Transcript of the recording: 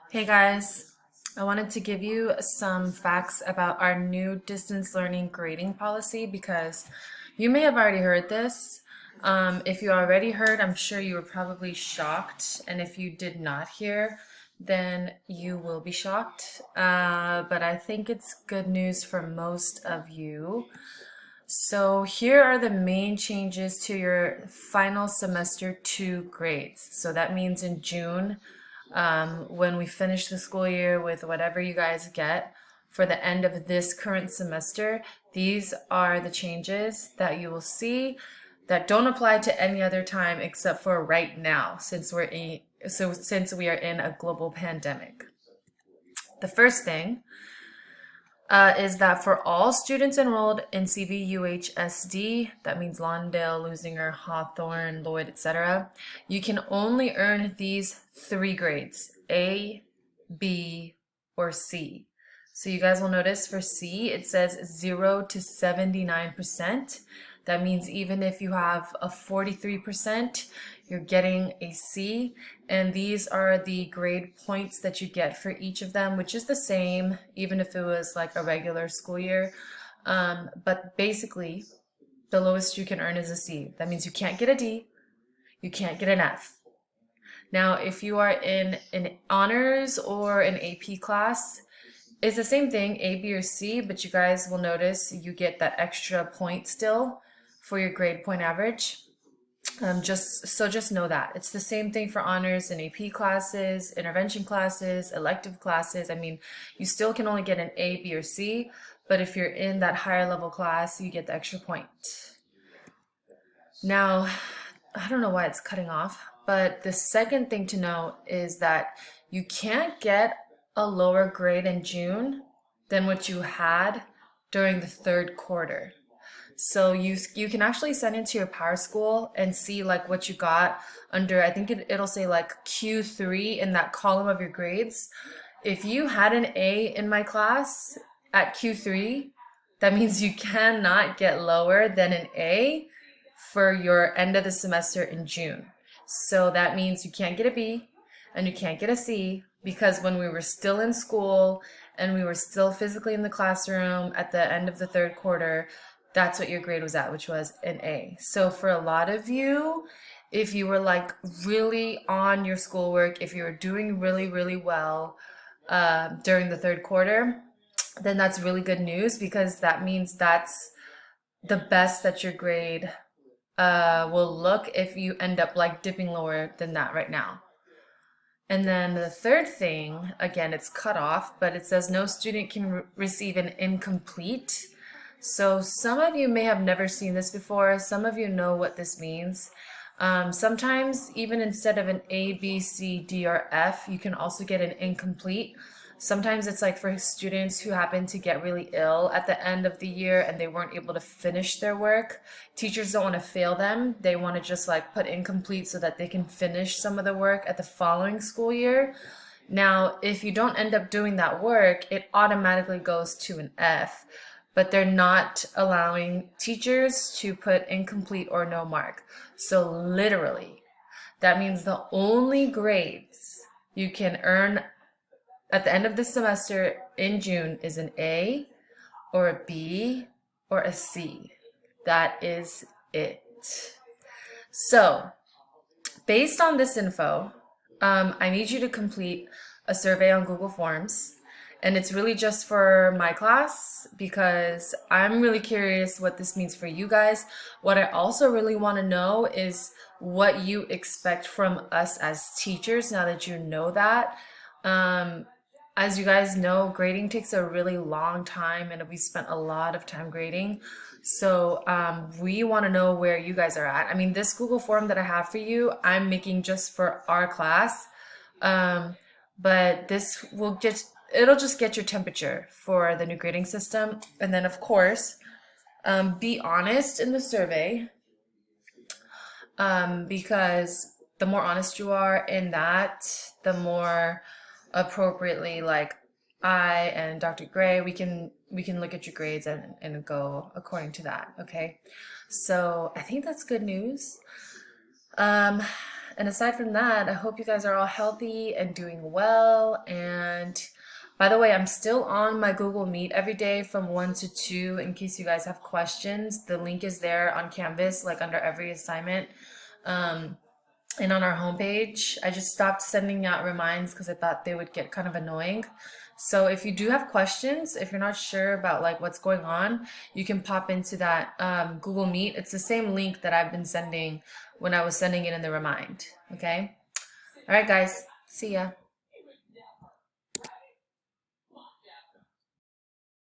Hey guys, I wanted to give you some facts about our new distance learning grading policy because you may have already heard this. If you already heard, I'm sure you were probably shocked. And if you did not hear, then you will be shocked. But I think it's good news for most of you. So here are the main changes to your final semester 2 grades. So that means in June, when we finish the school year with whatever you guys get for the end of this current semester, these are the changes that you will see that don't apply to any other time except for right now, since we are in a global pandemic. The first thing is that for all students enrolled in CVUHSD, that means Lawndale, Lusinger, Hawthorne, Lloyd, etc., you can only earn these three grades, A, B, or C. So you guys will notice for C, it says 0 to 79%. That means even if you have a 43%, you're getting a C. And these are the grade points that you get for each of them, which is the same, even if it was like a regular school year. But basically, the lowest you can earn is a C. That means you can't get a D, you can't get an F. Now, if you are in an honors or an AP class, it's the same thing, A, B, or C, but you guys will notice you get that extra point still for your grade point average. Just know that it's the same thing for honors and AP classes, intervention classes, elective classes. I mean, you still can only get an A, B, or C, but if you're in that higher level class, you get the extra point. Now, I don't know why it's cutting off, but the second thing to note is that you can't get a lower grade in June than what you had during the third quarter. So you can actually send it to your Power School and see like what you got under, I think it'll say like Q3 in that column of your grades. If you had an A in my class at Q3, that means you cannot get lower than an A for your end of the semester in June. So that means you can't get a B and you can't get a C because when we were still in school and we were still physically in the classroom at the end of the third quarter, that's what your grade was at, which was an A. So for a lot of you, if you were like really on your schoolwork, if you were doing really, really well during the third quarter, then that's really good news because that means that's the best that your grade will look if you end up like dipping lower than that right now. And then the third thing, again, it's cut off, but it says no student can receive an incomplete. So some of you may have never seen this before. Some of you know what this means. Sometimes even instead of an A, B, C, D, or F, you can also get an incomplete. Sometimes it's like for students who happen to get really ill at the end of the year and they weren't able to finish their work. Teachers don't want to fail them. They want to just like put incomplete so that they can finish some of the work at the following school year. Now, if you don't end up doing that work, it automatically goes to an F, but they're not allowing teachers to put incomplete or no mark. So literally, that means the only grades you can earn at the end of the semester in June is an A or a B or a C. That is it. So, based on this info, I need you to complete a survey on Google Forms. And it's really just for my class because I'm really curious what this means for you guys. What I also really want to know is what you expect from us as teachers now that you know that. Um, as you guys know, grading takes a really long time and we spent a lot of time grading. So we want to know where you guys are at. I mean, this Google form that I have for you, I'm making just for our class. But this will it'll just get your temperature for the new grading system. And then of course, be honest in the survey, because the more honest you are in that, the more appropriately like I and Dr. Gray, we can look at your grades and go according to that. Okay. So I think that's good news. Um, And aside from that, I hope you guys are all healthy and doing well. And by the way, I'm still on my Google Meet every day from 1 to 2 in case you guys have questions. The link is there on Canvas, like under every assignment. Um, and on our homepage, I just stopped sending out reminds because I thought they would get kind of annoying. So if you do have questions, if you're not sure about like what's going on, you can pop into that Google Meet. It's the same link that I've been sending when I was sending it in the remind. Okay. All right, guys. See ya.